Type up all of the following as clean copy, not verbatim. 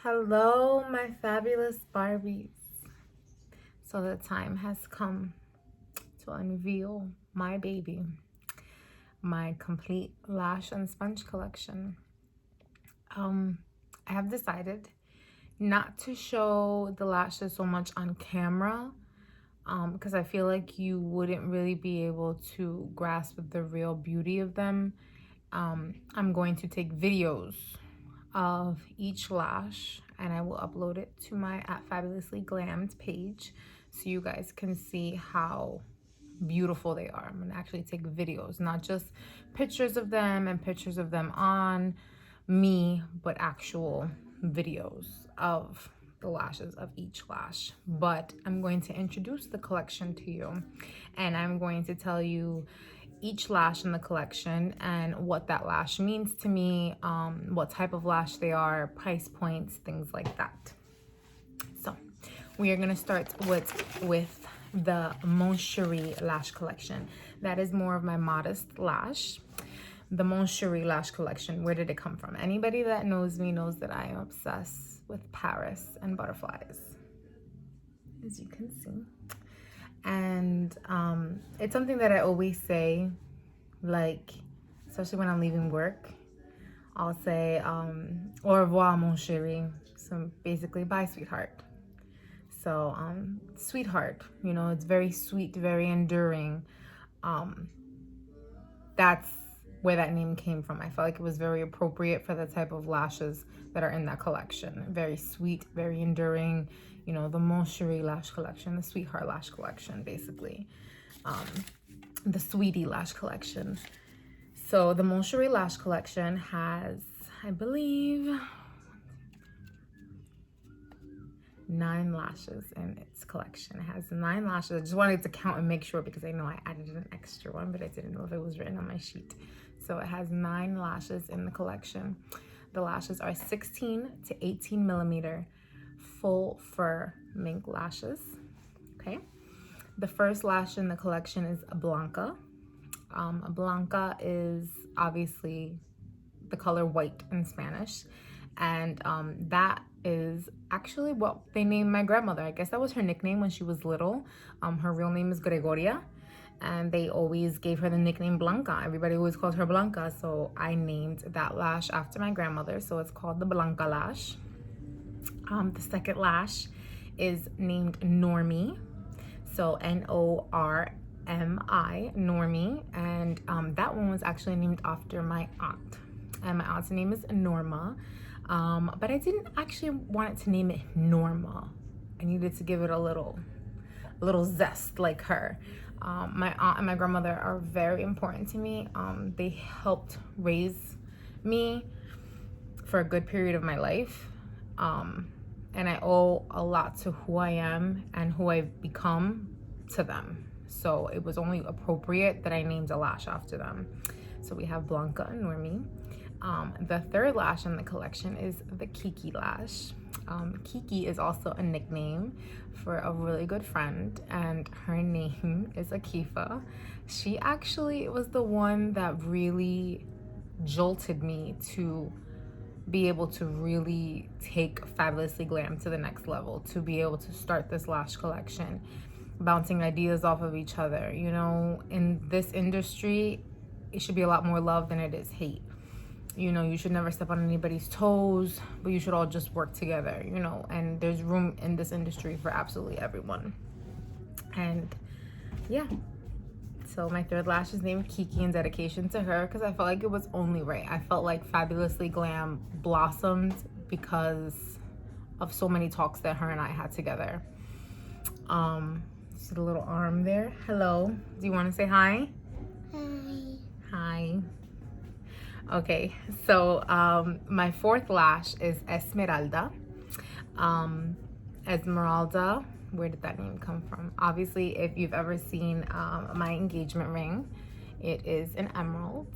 Hello, my fabulous Barbies. So the time has come to unveil my baby, my complete lash and sponge collection. I have decided not to show the lashes so much on camera because I feel like you wouldn't really be able to grasp the real beauty of them. I'm going to take videos of each lash and I will upload it to my Fabulously Glammed page so you guys can see how beautiful they are. I'm gonna actually take videos, not just pictures of them and pictures of them on me, but actual videos of the lashes of each lash. But I'm going to introduce the collection to you and I'm going to tell you each lash in the collection and what that lash means to me, what type of lash they are, price points, things like that. So we are going to start with the Mon Cherie lash collection. That is more of my modest lash. The Mon Cherie lash collection, where did it come from? Anybody that knows me knows that I am obsessed with Paris and butterflies, as you can see. And it's something that I always say, like, especially when I'm leaving work, I'll say, au revoir, mon chéri. So basically, bye, sweetheart. So, sweetheart, you know, it's very sweet, very enduring. That's where that name came from. I felt like it was very appropriate for the type of lashes that are in that collection. Very sweet, very enduring. You know, the Mon Cherie lash collection, the Sweetheart lash collection, basically. The Sweetie lash collection. So the Mon Cherie lash collection has, I believe, 9 lashes in its collection. It has 9 lashes. I just wanted to count and make sure because I know I added an extra one, but I didn't know if it was written on my sheet. So it has 9 lashes in the collection. The lashes are 16 to 18 millimeter full fur mink lashes. Okay. The first lash in the collection is Blanca. Blanca is obviously the color white in Spanish. And that is actually what they named my grandmother. I guess that was her nickname when she was little. Her real name is Gregoria. And they always gave her the nickname Blanca. Everybody always called her Blanca. So I named that lash after my grandmother. So it's called the Blanca lash. The second lash is named Normie. So N-O-R-M-I, Normie. And that one was actually named after my aunt. And my aunt's name is Norma. But I didn't actually want it to name it Norma. I needed to give it a little zest like her. My aunt and my grandmother are very important to me. They helped raise me for a good period of my life. And I owe a lot to who I am and who I've become to them. So it was only appropriate that I named a lash after them. So we have Blanca and Normie. The third lash in the collection is the Kiki lash. Kiki is also a nickname for a really good friend, and her name is Akifa. She actually was the one that really jolted me to be able to really take Fabulously Glam to the next level, to be able to start this lash collection, bouncing ideas off of each other. You know, in this industry, it should be a lot more love than it is hate. You know, you should never step on anybody's toes, but you should all just work together, you know, and there's room in this industry for absolutely everyone. And yeah, so my third lash is named Kiki in dedication to her because I felt like it was only right. I felt like Fabulously Glam blossomed because of so many talks that her and I had together. See the little arm there. Hello. Do you want to say hi? Hi. Hi. Okay, so my fourth lash is Esmeralda. Esmeralda, where did that name come from? Obviously, if you've ever seen my engagement ring, it is an emerald.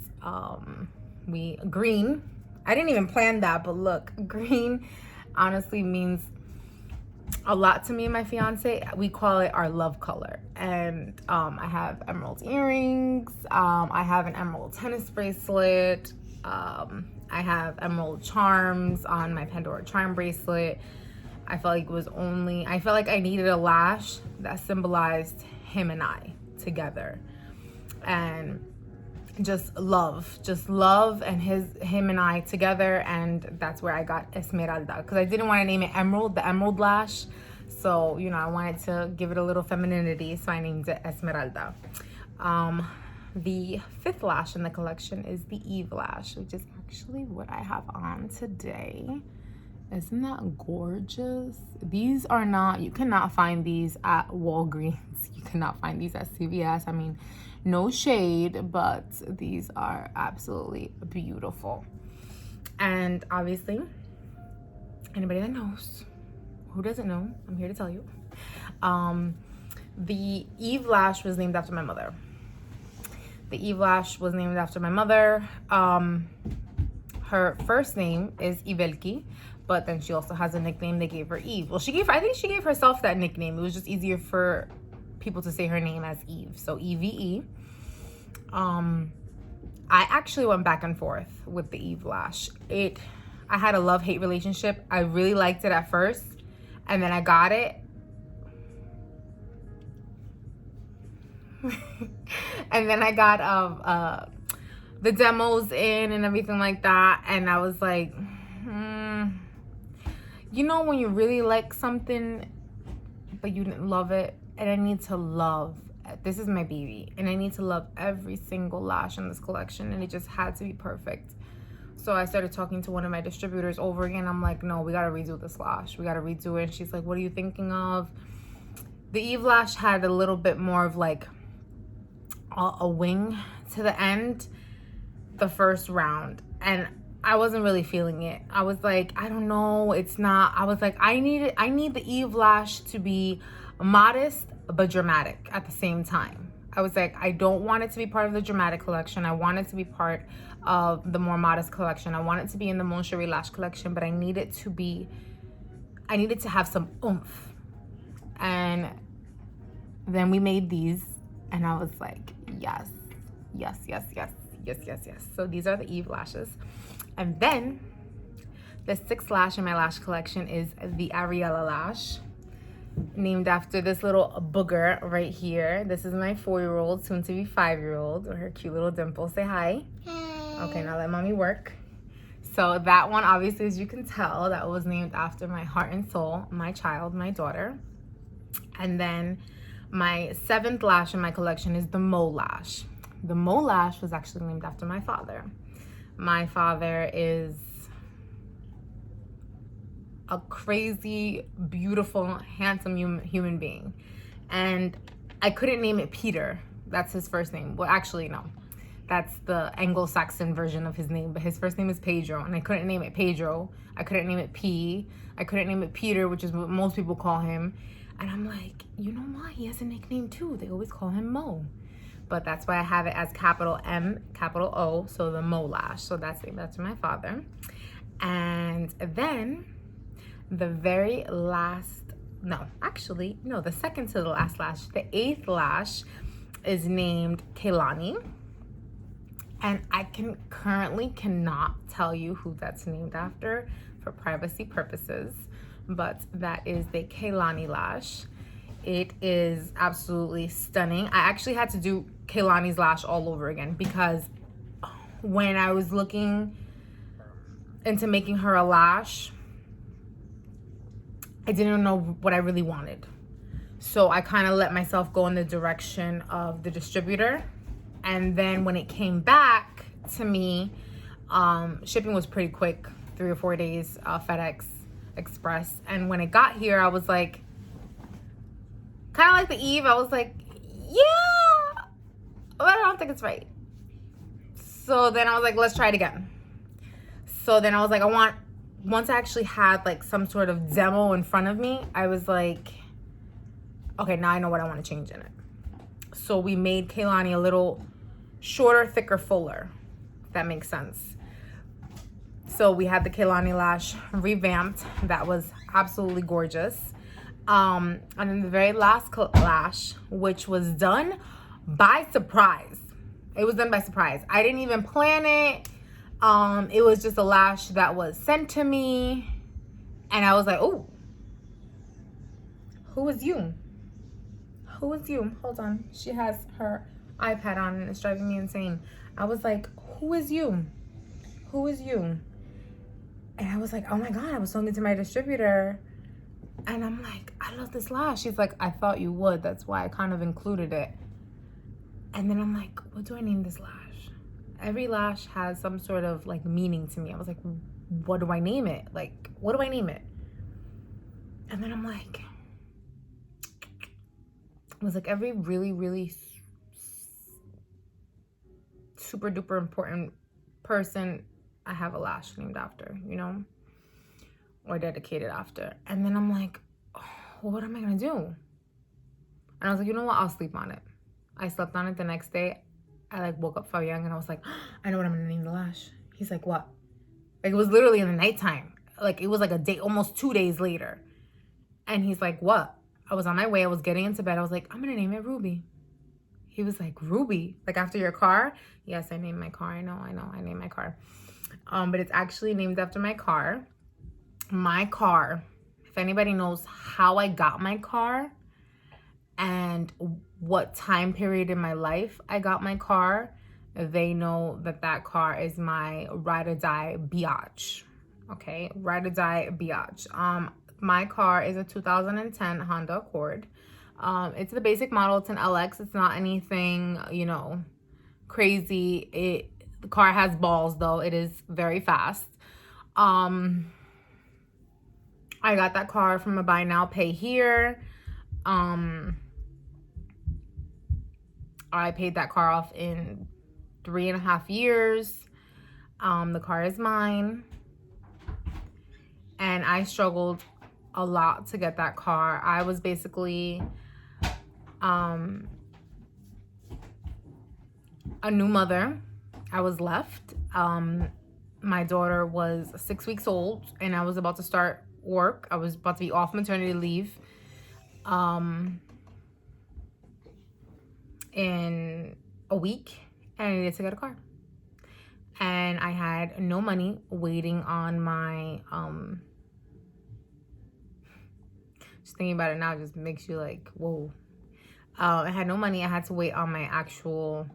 Green. I didn't even plan that, but look, green honestly means a lot to me and my fiance. We call it our love color. And I have emerald earrings. I have an emerald tennis bracelet. I have emerald charms on my Pandora charm bracelet. I felt like I needed a lash that symbolized him and I together. And just love and him and I together. And that's where I got Esmeralda, because I didn't want to name it Emerald, the emerald lash. So, you know, I wanted to give it a little femininity, so I named it Esmeralda. The fifth lash in the collection is the Eve lash, which is actually what I have on today. Isn't that gorgeous? These are not, you cannot find these at Walgreens. You cannot find these at CVS. I mean, no shade, but these are absolutely beautiful. And obviously, anybody that knows, who doesn't know, I'm here to tell you. The Eve lash was named after my mother. The Eve lash was named after my mother. Her first name is Ivelki, but then she also has a nickname they gave her, Eve. Well, I think she gave herself that nickname. It was just easier for people to say her name as Eve. So EVE. I actually went back and forth with the Eve lash. I had a love-hate relationship. I really liked it at first, and then I got it. And then I got the demos in and everything like that, and I was like, you know, when you really like something but you didn't love it, and I need to love, this is my baby, and I need to love every single lash in this collection, and it just had to be perfect. So I started talking to one of my distributors over again. I'm like, no, we gotta redo this lash, we gotta redo it. And she's like, what are you thinking of? The Eve lash had a little bit more of like a wing to the end the first round, and I wasn't really feeling it. I was like, I don't know, it's not, I was like, I need the Eve lash to be modest but dramatic at the same time. I was like, I don't want it to be part of the dramatic collection. I want it to be part of the more modest collection. I want it to be in the Mon Chéri lash collection, but I need it to have some oomph. And then we made these, and I was like, yes. So these are the Eve lashes. And then the sixth lash in my lash collection is the Ariella lash, named after this little booger right here. This is my 4-year-old, soon to be 5-year-old, with her cute little dimple. Say hi. Hi. Okay, now let mommy work. So that one, obviously, as you can tell, that was named after my heart and soul, my child, my daughter. And then my seventh lash in my collection is the Mo lash. The Mo lash was actually named after my father. My father is a crazy, beautiful, handsome human being. And I couldn't name it Peter. That's his first name. Well, actually, no. That's the Anglo-Saxon version of his name, but his first name is Pedro, and I couldn't name it Pedro. I couldn't name it P. I couldn't name it Peter, which is what most people call him. And I'm like, you know what? He has a nickname too. They always call him Mo. But that's why I have it as capital M, capital O, so the Mo lash. So that's named after my father. And then the very last, the second to the last lash, the eighth lash is named Kehlani. And I cannot tell you who that's named after for privacy purposes, but that is the Kehlani lash. It is absolutely stunning. I actually had to do Kehlani's lash all over again, because when I was looking into making her a lash, I didn't know what I really wanted. So I kind of let myself go in the direction of the distributor. And then when it came back to me, shipping was pretty quick, 3 or 4 days, FedEx Express. And when it got here, I was like, kind of like the Eve, I was like, yeah, but I don't think it's right. So then I was like, let's try it again. So then I was like, once I actually had like some sort of demo in front of me, I was like, okay, now I know what I want to change in it. So we made Kehlani a little shorter, thicker, fuller, if that makes sense. So we had the Kehlani lash revamped. That was absolutely gorgeous. And then the very last lash, which was done by surprise. It was done by surprise. I didn't even plan it. It was just a lash that was sent to me. And I was like, oh, who is you? Who is you? Hold on. She has her iPad on and it's driving me insane. I was like, who is you? Who is you? And I was like, oh my God, I was talking to my distributor. And I'm like, I love this lash. She's like, I thought you would. That's why I kind of included it. And then I'm like, what do I name this lash? Every lash has some sort of like meaning to me. I was like, what do I name it? Like, what do I name it? And then I'm like, it was like every really, really super duper important person I have a lash named after, you know, or dedicated after. And then I'm like, oh, what am I gonna do? And I was like, you know what? I'll sleep on it. I slept on it the next day. I like woke up Fabian and I was like, oh, I know what I'm gonna name the lash. He's like, what? Like, it was literally in the nighttime. Like, it was like a day, almost 2 days later. And he's like, what? I was on my way. I was getting into bed. I was like, I'm gonna name it Ruby. He was like, Ruby? Like after your car? Yes, I named my car. I know. I named my car. But it's actually named after my car. My car, if anybody knows how I got my car and what time period in my life I got my car, they know that that car is my ride or die biatch. Okay, ride or die biatch. My car is a 2010 Honda Accord. It's the basic model. It's an LX. It's not anything, you know, crazy. The car has balls though. It is very fast. I got that car from a buy now, pay here. I paid that car off in 3.5 years. The car is mine. And I struggled a lot to get that car. I was basically a new mother. I was left. My daughter was 6 weeks old and I was about to start work. I was about to be off maternity leave in a week, and I needed to get a car. And I had no money, waiting on my just thinking about it now just makes you like, whoa. I had no money. I had to wait on my actual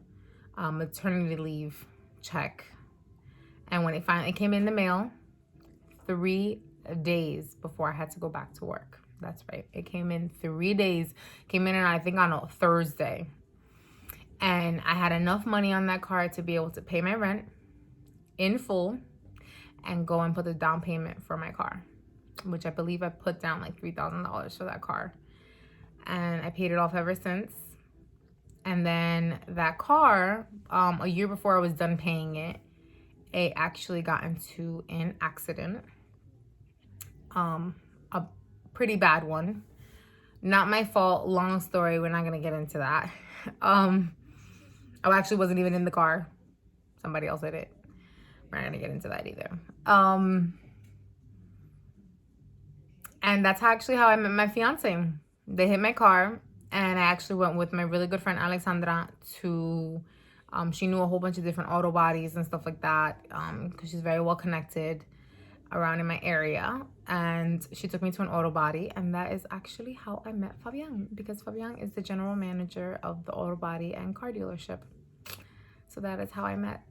maternity leave check. And when it finally came in the mail, 3 days before I had to go back to work. That's right. It came in 3 days. Came in, and I think on a Thursday. And I had enough money on that card to be able to pay my rent in full and go and put the down payment for my car, which I believe I put down like $3,000 for that car. And I paid it off ever since. And then that car, a year before I was done paying it, it actually got into an accident. A pretty bad one. Not my fault. Long story. We're not going to get into that. I actually wasn't even in the car. Somebody else did it. We're not going to get into that either. And that's actually how I met my fiance. They hit my car, and I actually went with my really good friend Alexandra to, she knew a whole bunch of different auto bodies and stuff like that, because she's very well connected around in my area. And she took me to an auto body, and that is actually how I met Fabian, because Fabian is the general manager of the auto body and car dealership. So that is how I met.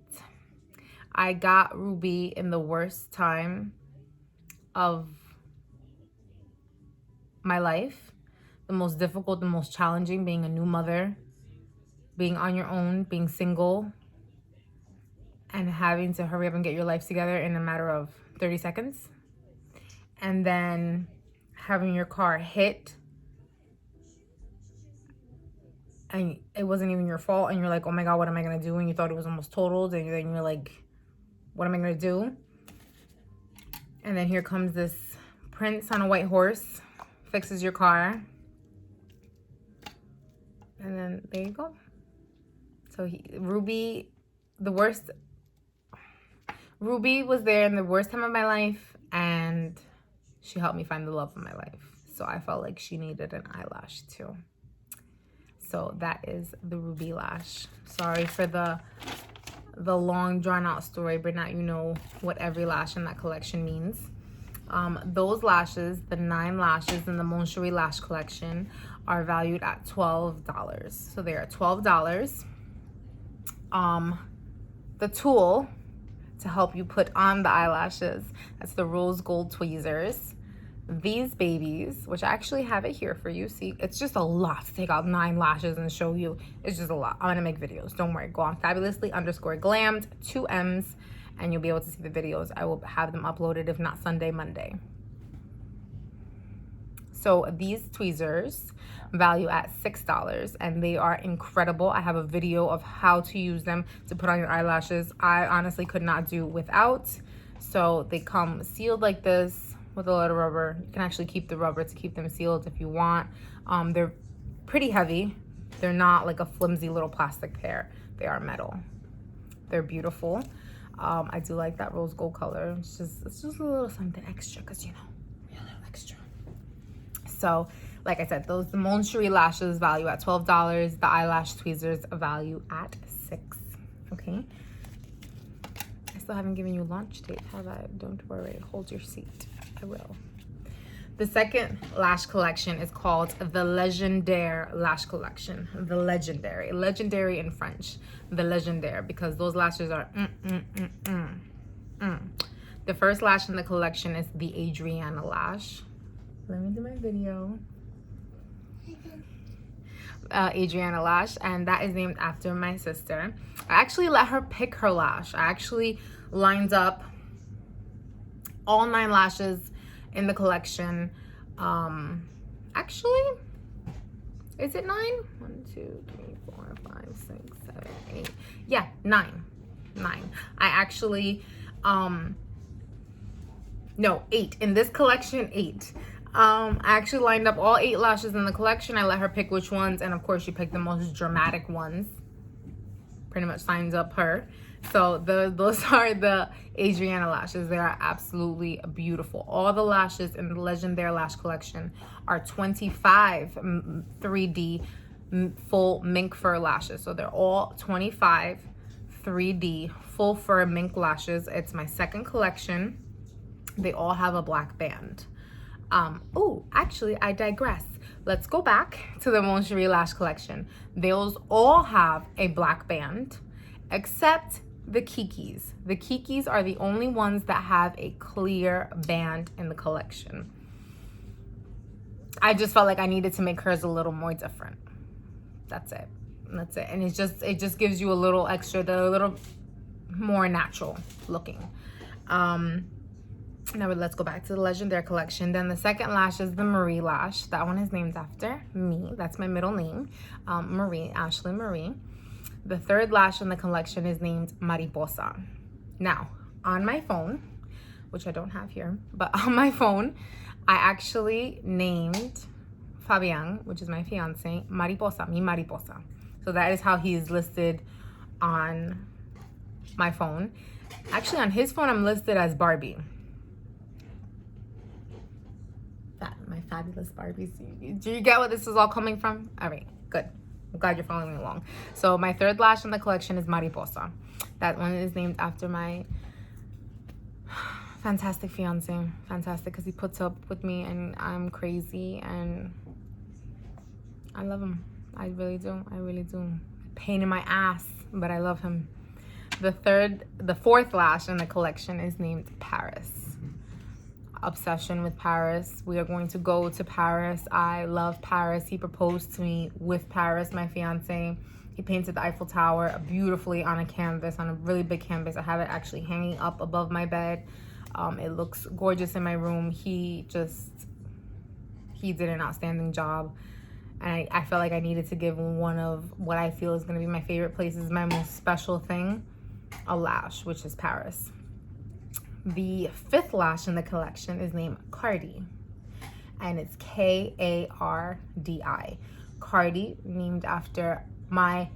I got Ruby in the worst time of my life. The most difficult, the most challenging, being a new mother, being on your own, being single, and having to hurry up and get your life together in a matter of 30 seconds. And then having your car hit, and it wasn't even your fault, and you're like, oh my God, what am I gonna do? And you thought it was almost totaled, and then you're like, what am I gonna do? And then here comes this prince on a white horse, fixes your car, and then there you go. So Ruby, Ruby was there in the worst time of my life, and she helped me find the love of my life. So I felt like she needed an eyelash too. So that is the Ruby lash. Sorry for the the long drawn out story, but now you know what every lash in that collection means. Those lashes, the 9 lashes in the Mon Cherie Lash collection, are valued at $12. So they are $12. The tool to help you put on the eyelashes, that's the rose gold tweezers. These babies, which I actually have it here for you. See, it's just a lot to take out 9 lashes and show you. It's just a lot. I'm gonna make videos, don't worry. Go on fabulously_glammed, 2 M's, and you'll be able to see the videos. I will have them uploaded, if not Sunday, Monday. So these tweezers value at $6, and they are incredible. I have a video of how to use them to put on your eyelashes. I honestly could not do without. So they come sealed like this with a lot of rubber. You can actually keep the rubber to keep them sealed if you want. They're pretty heavy. They're not like a flimsy little plastic pair. They are metal. They're beautiful. I do like that rose gold color. It's just a little something extra, because you know, a little extra. So like I said, the Mon Cherie lashes value at $12. The eyelash tweezers value at $6. Okay. I still haven't given you launch tape, have I? Don't worry. Hold your seat. I will. The second lash collection is called the Legendaire Lash Collection. The Legendary. Legendary in French. The Legendaire, because those lashes are The first lash in the collection is the Adriana lash. Let me do my video. Adriana lash, and that is named after my sister. I actually let her pick her lash. I actually lined up all 9 lashes in the collection. Actually, is it 9? 1, 2, 3, 4, 5, 6, 7, 8. Yeah, 9. I actually, no, 8. In this collection, 8. I actually lined up all 8 lashes in the collection. I let her pick which ones, and of course she picked the most dramatic ones. Pretty much signs up her. So those are the Adriana lashes. They are absolutely beautiful. All the lashes in the Legendaire Lash Collection are 25 3D full mink fur lashes. So they're all 25 3D full fur mink lashes. It's my second collection. They all have a black band. Oh, actually, I digress. Let's go back to the Mon Cherie Lash Collection. Those all have a black band, except the Kikis. The Kikis are the only ones that have a clear band in the collection. I just felt like I needed to make hers a little more different. That's it. That's it. And it just gives you a little extra, a little more natural looking. Now let's go back to the Legendaire collection. Then the second lash is the Marie lash. That one is named after me. That's my middle name, Marie, Ashley Marie. The third lash in the collection is named Mariposa. Now, on my phone, which I don't have here, but on my phone, I actually named Fabian, which is my fiance, Mariposa, mi Mariposa. So that is how he is listed on my phone. Actually, on his phone, I'm listed as Barbie. My fabulous Barbies. Do you get where this is all coming from? All right, good. I'm glad you're following me along. So my third lash in the collection is Mariposa. That one is named after my fantastic fiance. Fantastic, because he puts up with me and I'm crazy and I love him. I really do. I really do. Pain in my ass, but I love him. The fourth lash in the collection is named Paris. Obsession with Paris. We are going to go to Paris. I love Paris. He proposed to me with Paris, my fiance. He painted the Eiffel Tower beautifully on a canvas, on a really big canvas. I have it actually hanging up above my bed. It looks gorgeous in my room. He did an outstanding job. And I felt like I needed to give one of what I feel is going to be my favorite places, my most special thing, a lash, which is Paris. The fifth lash in the collection is named Cardi, and it's Kardi. Cardi, named after my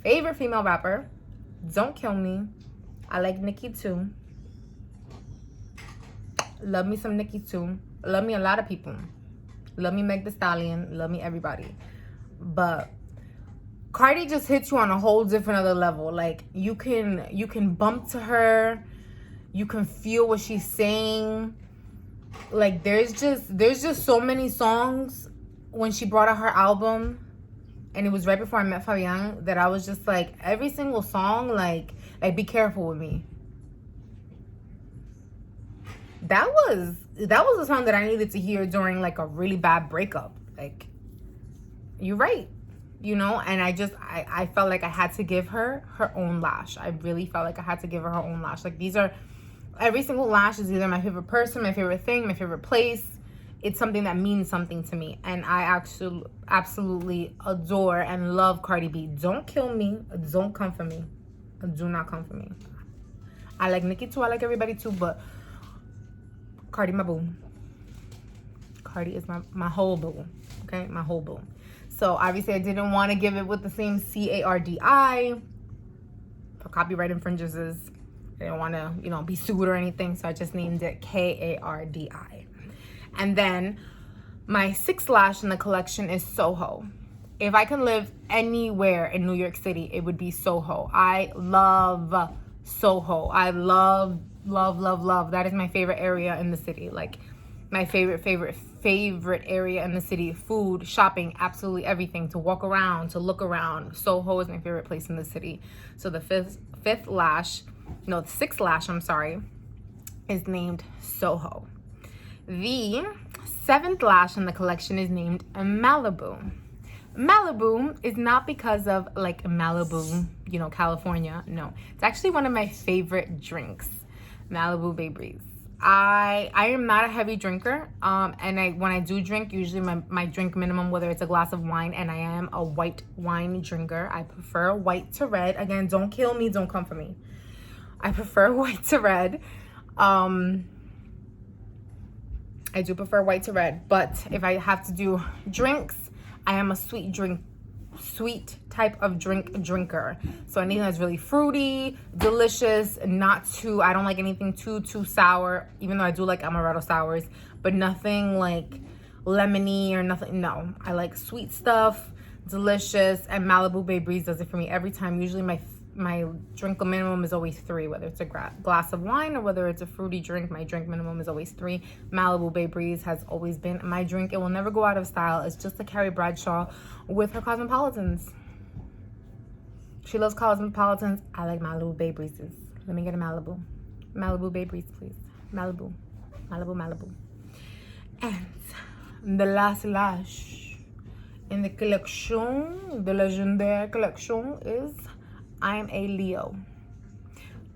favorite female rapper. Don't kill me. I like Nicki too. Love me some Nicki too. Love me a lot of people. Love me Meg Thee Stallion. Love me everybody. But Cardi just hits you on a whole different other level. Like you can bump to her, you can feel what she's saying. Like there's just so many songs when she brought out her album, and it was right before I met Fabian, that I was just like, every single song, like be careful with me. That was a song that I needed to hear during like a really bad breakup. Like, you're right, you know. And I felt like I had to give her her own Lash. I really felt like I had to give her her own Lash. Like every single Lash is either my favorite person, my favorite thing, my favorite place. It's something that means something to me, and I actually absolutely adore and love Cardi B. Don't kill me. Don't come for me. Do not come for me. I like Nicki too. I like everybody too, but Cardi my boo. Cardi is my whole boo. Okay, my whole boo. So obviously I didn't want to give it with the same CARDI for copyright infringements. I didn't want to, you know, be sued or anything, so I just named it KARDI. And then my sixth lash in the collection is Soho. If I can live anywhere in New York City, it would be Soho. I love Soho. I love. That is my favorite area in the city. Like my favorite area in the city. Food, shopping, absolutely everything. To walk around, to look around. Soho is my favorite place in the city. So the sixth lash, I'm sorry, is named Soho. The seventh lash in the collection is named Malibu. Malibu is not because of like Malibu, you know, California. No, it's actually one of my favorite drinks, Malibu Bay Breeze. I am not a heavy drinker, and when I do drink, usually my drink minimum, whether it's a glass of wine, and I am a white wine drinker. I prefer white to red. Again, don't kill me, don't come for me. I prefer white to red. I do prefer white to red, but if I have to do drinks, I am a sweet type of drinker. So anything that's really fruity, delicious, not too, I don't like anything too sour, even though I do like amaretto sours, but nothing like lemony or nothing. No, I like sweet stuff, delicious, and Malibu Bay Breeze does it for me every time. Usually my drink minimum is always 3, whether it's a glass of wine or whether it's a fruity drink. My drink minimum is always 3. Malibu Bay Breeze has always been my drink. It will never go out of style. It's just a Carrie Bradshaw with her Cosmopolitans. She loves Cosmopolitans. I like Malibu Bay Breezes. Let me get a Malibu Bay Breeze, please. Malibu. And the last lash in the collection, the legendary collection, is I am a Leo.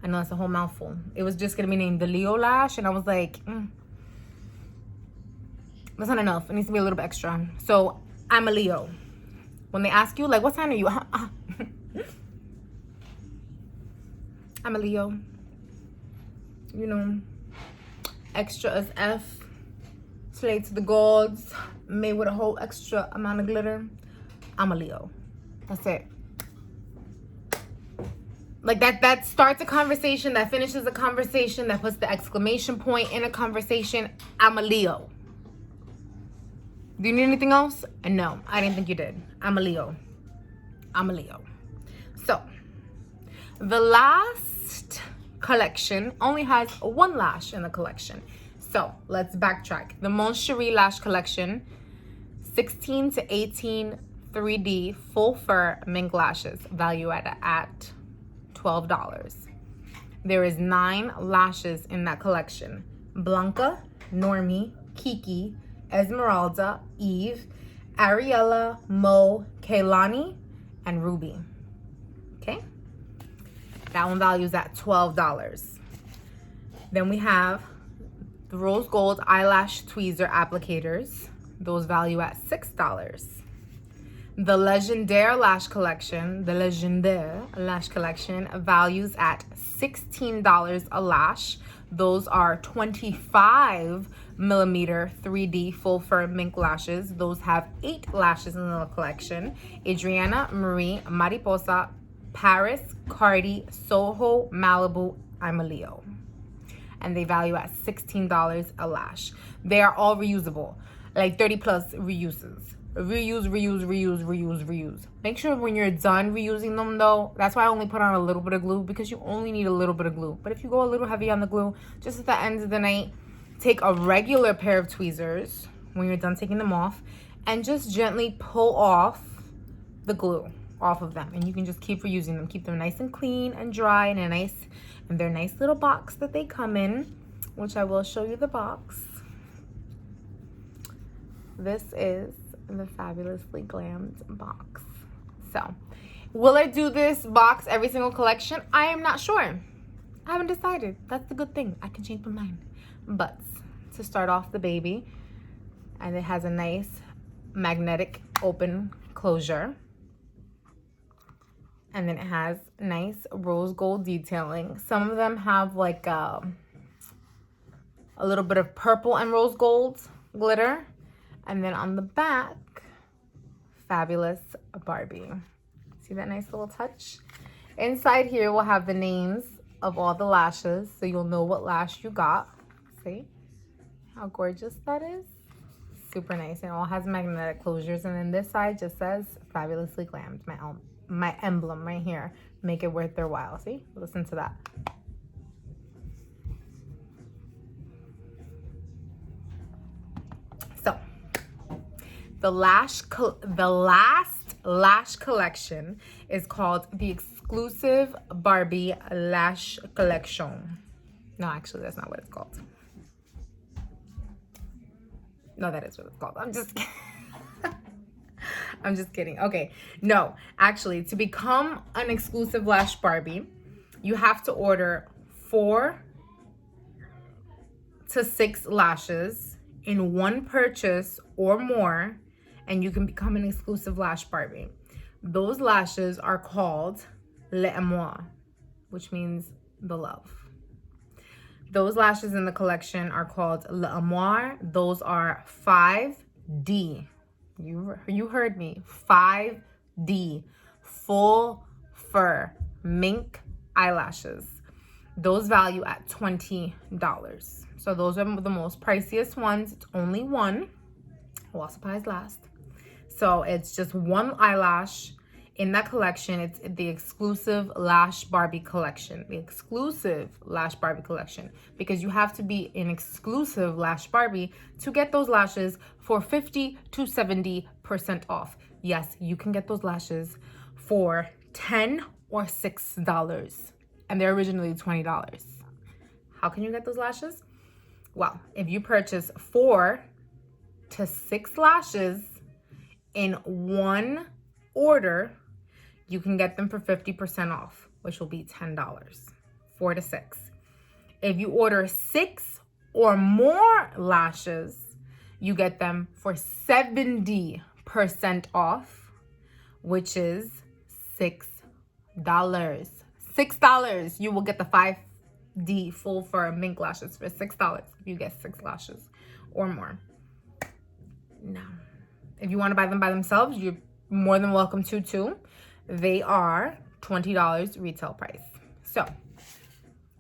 I know that's a whole mouthful. It was just gonna be named the Leo Lash, and I was like, that's not enough. It needs to be a little bit extra. So I'm a Leo. When they ask you, like, what sign are you? I'm a Leo. You know, extra as F, slay to the gods, made with a whole extra amount of glitter. I'm a Leo. That's it. Like that starts a conversation, that finishes a conversation, that puts the exclamation point in a conversation. I'm a Leo. Do you need anything else? No, I didn't think you did. I'm a Leo. So, the last collection only has one lash in the collection. So, let's backtrack. The Mon Cherie Lash Collection, 16 to 18 3D full fur mink lashes, value at $12. There is 9 lashes in that collection. Blanca, Normie, Kiki, Esmeralda, Eve, Ariella, Mo, Kaylani, and Ruby. Okay? That one values at $12. Then we have the Rose Gold Eyelash Tweezer Applicators. Those value at $6. The Legendary Lash Collection, values at $16 a lash. Those are 25 millimeter 3D full fur mink lashes. Those have 8 lashes in the collection. Adriana, Marie, Mariposa, Paris, Cardi, Soho, Malibu, I'm a Leo. and they value at $16 a lash. They are all reusable, like 30 plus reuses. Reuse, reuse, reuse, reuse, reuse. Make sure when you're done reusing them though, that's why I only put on a little bit of glue, because you only need a little bit of glue. But if you go a little heavy on the glue, just at the end of the night, take a regular pair of tweezers when you're done taking them off and just gently pull off the glue off of them, and you can just keep reusing them. Keep them nice and clean and dry and their nice little box that they come in, which I will show you the box. This is the Fabulously Glammed box. So, will I do this box every single collection? I am not sure. I haven't decided. That's the good thing. I can change my mind. But to start off the baby, and it has a nice magnetic open closure. And then it has nice rose gold detailing. Some of them have like a little bit of purple and rose gold glitter. And then on the back, Fabulous Barbie. See that nice little touch? Inside here, we'll have the names of all the lashes, so you'll know what lash you got. See how gorgeous that is? Super nice. And it all has magnetic closures. And then this side just says Fabulously Glammed, my emblem right here. Make it worth their while. See? Listen to that. So, the last lash collection is called the Exclusive Barbie Lash Collection. No, actually, that's not what it's called. No, that is what it's called. I'm just kidding. I'm just kidding. Okay, no, actually, to become an exclusive lash Barbie, you have to order 4 to 6 lashes in one purchase or more, and you can become an exclusive lash Barbie. Those lashes are called L'amour, which means the love. Those lashes in the collection are called L'Amour. Those are 5D. You heard me. 5D. Full fur mink eyelashes. Those value at $20. So those are the most priciest ones. It's only one. While supplies last. So it's just one eyelash in that collection. It's the exclusive Lash Barbie collection. The exclusive Lash Barbie collection. Because you have to be an exclusive Lash Barbie to get those lashes for 50 to 70% off. Yes, you can get those lashes for $10 or $6. And they're originally $20. How can you get those lashes? Well, if you purchase 4 to 6 lashes in one order, you can get them for 50% off, which will be $10. 4 to 6. If you order 6 or more lashes, you get them for 70% off, which is $6. $6. You will get the 5D full fur mink lashes for $6 if you get 6 lashes or more. Now, if you want to buy them by themselves, you're more than welcome to too. They are $20 retail price. So,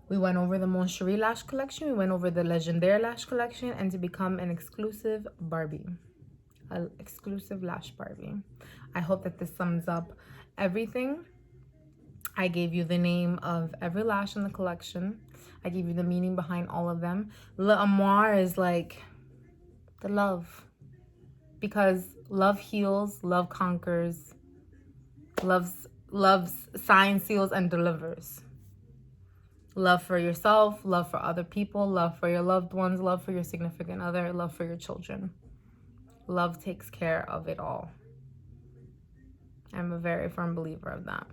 we went over the Mon Cherie Lash collection. We went over the Legendary Lash collection. And to become an exclusive Barbie. An exclusive Lash Barbie. I hope that this sums up everything. I gave you the name of every lash in the collection. I gave you the meaning behind all of them. L'amour is like the love. Because love heals, love conquers, loves signs, seals, and delivers. Love for yourself, love for other people, love for your loved ones, love for your significant other, love for your children. Love takes care of it all. I'm a very firm believer of that.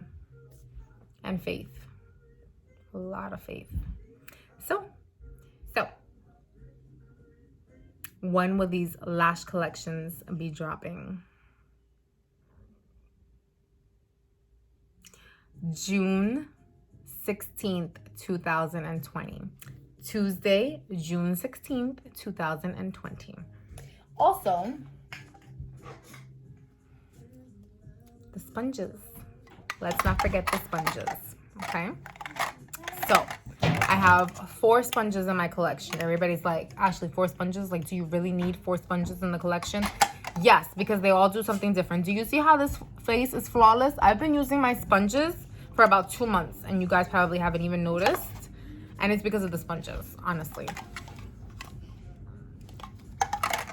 And faith. A lot of faith. So. When will these lash collections be dropping? June 16th, 2020. Tuesday, June 16th, 2020. Also, the sponges. Let's not forget the sponges, okay? So, I have 4 sponges in my collection. Everybody's like, Ashley, 4 sponges? Like, do you really need 4 sponges in the collection? Yes, because they all do something different. Do you see how this face is flawless? I've been using my sponges for about 2 months, and you guys probably haven't even noticed. And it's because of the sponges, honestly.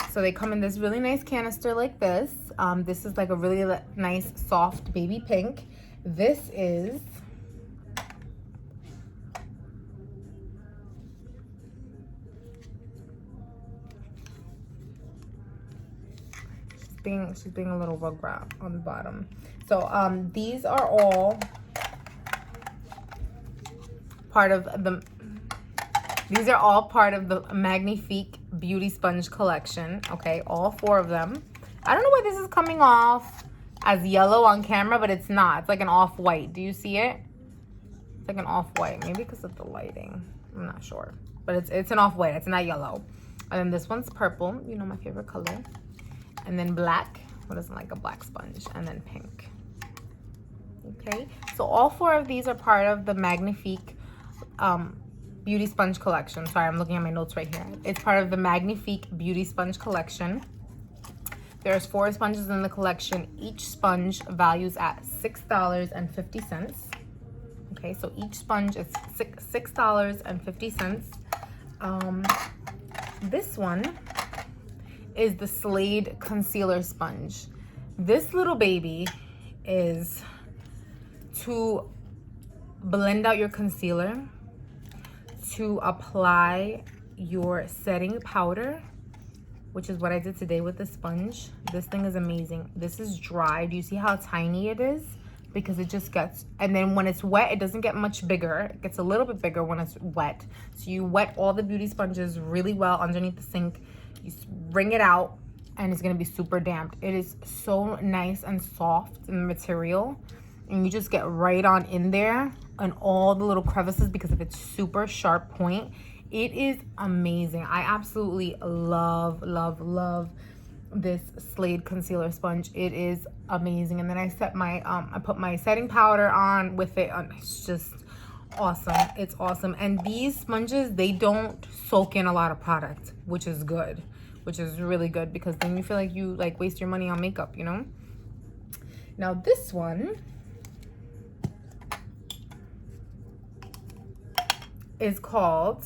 So they come in this really nice canister like this. This is like a really nice, soft baby pink. This is... she's being a little rugrat on the bottom. So these are all part of the Magnifique Beauty Sponge collection. Okay, all 4 of them. I don't know why this is coming off as yellow on camera, but it's not. It's like an off-white. Do you see it? It's like an off-white. Maybe because of the lighting. I'm not sure. But it's an off-white. It's not yellow. And then this one's purple. You know, my favorite color. And then black. Who doesn't like a black sponge? And then pink. Okay. So all 4 of these are part of the Magnifique Beauty Sponge collection. Sorry, I'm looking at my notes right here. It's part of the Magnifique Beauty Sponge collection. There's 4 sponges in the collection. Each sponge values at $6.50. Okay, so each sponge is $6.50. This one is the Slade Concealer Sponge. This little baby is to blend out your concealer, to apply your setting powder, which is what I did today with the sponge. This thing is amazing. This is dry. Do you see how tiny it is? Because it just gets, and then when it's wet, it doesn't get much bigger. It gets a little bit bigger when it's wet. So you wet all the beauty sponges really well underneath the sink. You wring it out, and it's gonna be super damp. It is so nice and soft in the material, and you just get right on in there and all the little crevices because of its super sharp point. It is amazing. I absolutely love, love, love this Slade concealer sponge. It is amazing. And then I set my I put my setting powder on with it. It's just awesome. It's awesome. And these sponges, they don't soak in a lot of product, which is good, which is really good, because then you feel like you like waste your money on makeup, you know. Now this one is called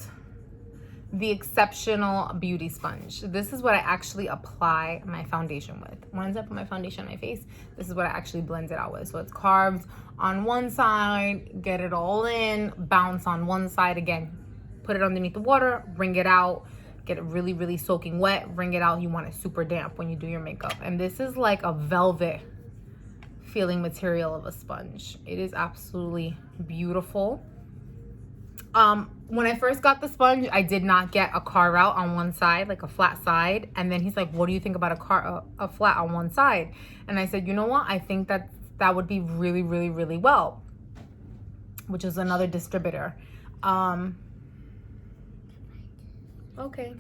the Exceptional Beauty Sponge. This is what I actually apply my foundation with. Once I put my foundation on my face, this is what I actually blend it out with. So it's carved on one side, get it all in, bounce on one side again, put it underneath the water, wring it out, get it really, really soaking wet, wring it out. You want it super damp when you do your makeup. And this is like a velvet feeling material of a sponge. It is absolutely beautiful. When I first got the sponge, I did not get a carve out on one side, like a flat side. And then he's like, what do you think about a flat on one side? And I said, you know what? I think that would be really, really, really well, which is another distributor. Okay,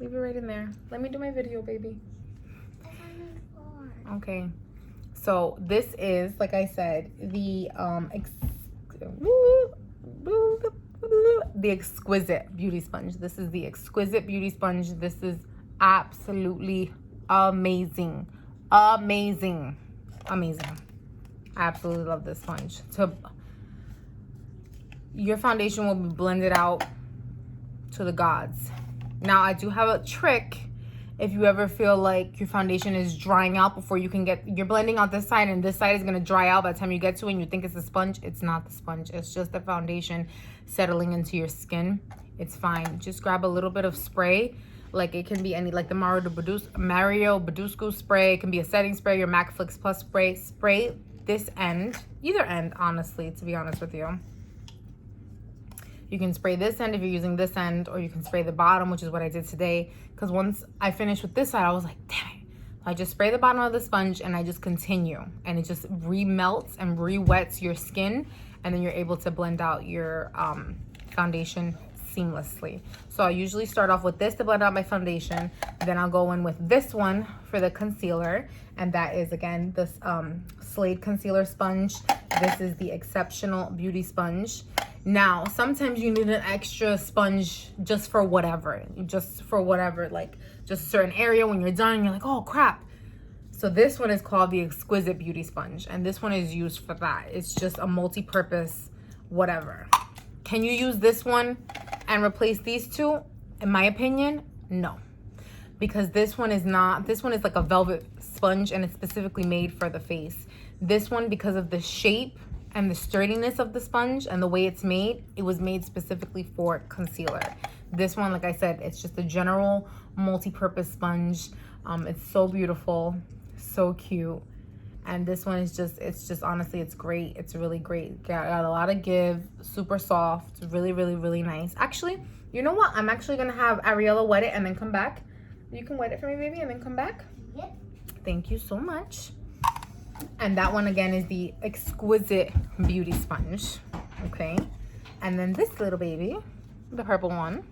leave it right in there. Let me do my video, baby. Okay, so this is, like I said, the Exquisite Beauty Sponge. This is the Exquisite Beauty Sponge. This is absolutely amazing. Amazing. Amazing. I absolutely love this sponge. Your foundation will be blended out to the gods. Now, I do have a trick. If you ever feel like your foundation is drying out before you can you're blending out this side and this side is going to dry out by the time you get to it and you think it's the sponge, it's not the sponge. It's just the foundation settling into your skin. It's fine. Just grab a little bit of spray. Like it can be any, like the Mario Badescu spray. It can be a setting spray, your MAC Fix Plus spray. Spray this end, either end, honestly, to be honest with you. You can spray this end if you're using this end, or you can spray the bottom, which is what I did today. Because once I finished with this side, I was like, damn it. I just spray the bottom of the sponge and I just continue. And it just remelts and re-wets your skin. And then you're able to blend out your foundation seamlessly. So I usually start off with this to blend out my foundation. Then I'll go in with this one for the concealer. And that is, again, this Slade Concealer Sponge. This is the Exceptional Beauty Sponge. Now, sometimes you need an extra sponge just for whatever, like just a certain area. When you're done, you're like, oh crap. So this one is called the Exquisite Beauty Sponge, and this one is used for that. It's just a multi-purpose whatever. Can you use this one and replace these two? In my opinion, no. Because this one is like a velvet sponge, and it's specifically made for the face. This one, because of the shape and the sturdiness of the sponge and the way it's made, it was made specifically for concealer. This one, like I said, it's just a general multi-purpose sponge. It's so beautiful, so cute. And this one is just honestly, it's great. It's really great. Got a lot of give, super soft, really, really, really nice. Actually, you know what? I'm actually gonna have Ariella wet it and then come back. You can wet it for me, baby, and then come back? Yep. Thank you so much. And that one again is the Exquisite Beauty Sponge, okay? And then this little baby, the purple one.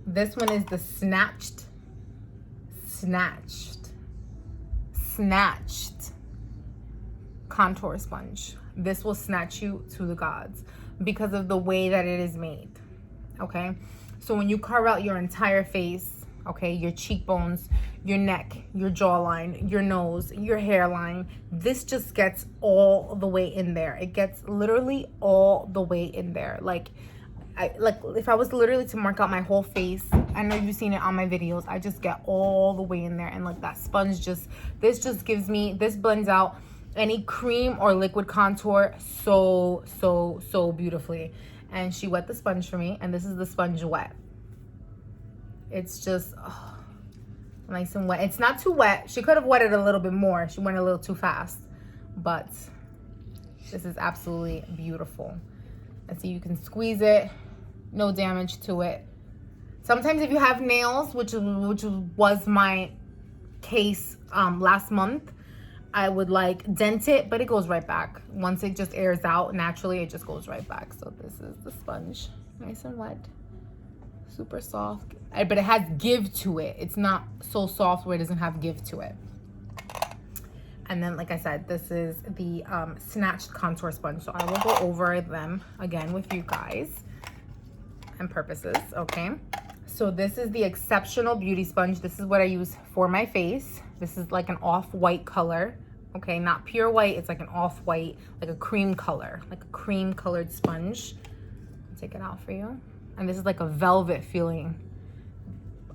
This one is the Snatched Contour Sponge. This will snatch you to the gods because of the way that it is made, okay? So when you carve out your entire face, okay, your cheekbones, your neck, your jawline, your nose, your hairline, this just gets all the way in there. It gets literally all the way in there. Like if I was literally to mark out my whole face, I know you've seen it on my videos, I just get all the way in there. And like that sponge this blends out any cream or liquid contour so beautifully. And she wet the sponge for me, and this is the sponge wet. It's just nice and wet. It's not too wet. She could have wetted a little bit more. She went a little too fast, but this is absolutely beautiful. And so you can squeeze it, no damage to it. Sometimes if you have nails, which was my case last month, I would like dent it, but it goes right back. Once it just airs out naturally, it just goes right back. So this is the sponge, nice and wet, super soft, but it has give to it. It's not so soft where it doesn't have give to it. And then, like I said, this is the Snatched Contour Sponge. So I will go over them again with you guys and purposes, okay? So this is the Exceptional Beauty Sponge. This is what I use for my face. This is like an off-white color, okay? Not pure white, it's like an off-white, like a cream color, like a cream-colored sponge. I'll take it out for you. And this is like a velvet feeling.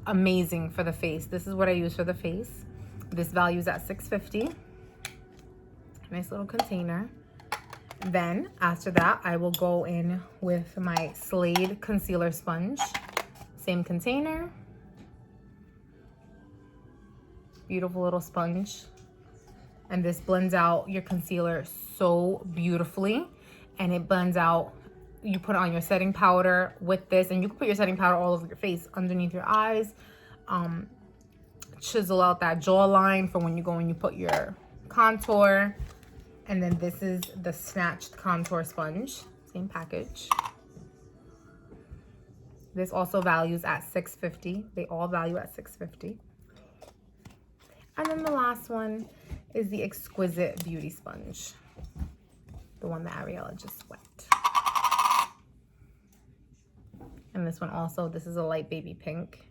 Amazing for the face. This is what I use for the face. This value is at $6.50. Nice little container. Then after that, I will go in with my Slade Concealer Sponge. Same container. Beautiful little sponge. And this blends out your concealer so beautifully. And it blends out, you put on your setting powder with this, and you can put your setting powder all over your face, underneath your eyes. Chisel out that jawline for when you go and you put your contour. And then this is the Snatched Contour Sponge, same package. This also values at $6.50. They all value at $6.50. And then the last one is the Exquisite Beauty Sponge, the one that Ariella just wet. And this one also, this is a light baby pink.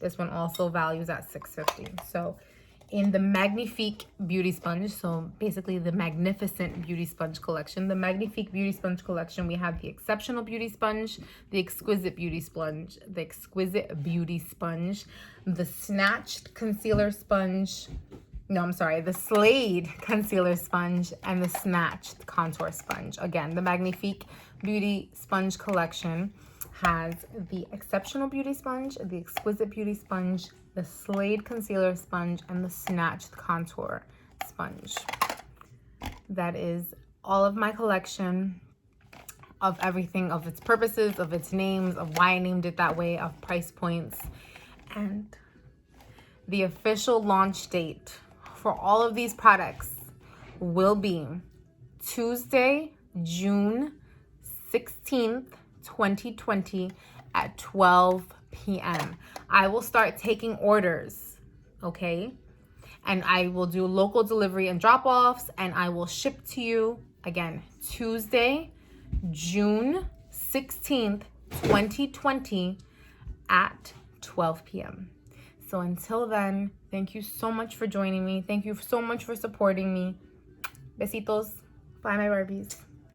This one also values at $6.50. So in the Magnifique Beauty Sponge, so basically the Magnificent Beauty Sponge collection, the Magnifique Beauty Sponge collection, we have the Exceptional Beauty Sponge, the Exquisite Beauty Sponge, the Exquisite Beauty Sponge, the Snatched Concealer Sponge, no, I'm sorry, the Slade Concealer Sponge, and the Snatched Contour Sponge. Again, the Magnifique Beauty Sponge collection has the Exceptional Beauty Sponge, the Exquisite Beauty Sponge, the Slade Concealer Sponge, and the Snatched Contour Sponge. That is all of my collection of everything, of its purposes, of its names, of why I named it that way, of price points. And the official launch date for all of these products will be Tuesday, June 16th, 2020 at 12 p.m. I will start taking orders, okay? And I will do local delivery and drop-offs, and I will ship to you Again, Tuesday, June 16th, 2020 at 12 p.m. So until then, thank you so much for joining me. Thank you so much for supporting me. Besitos. Bye, my Barbies.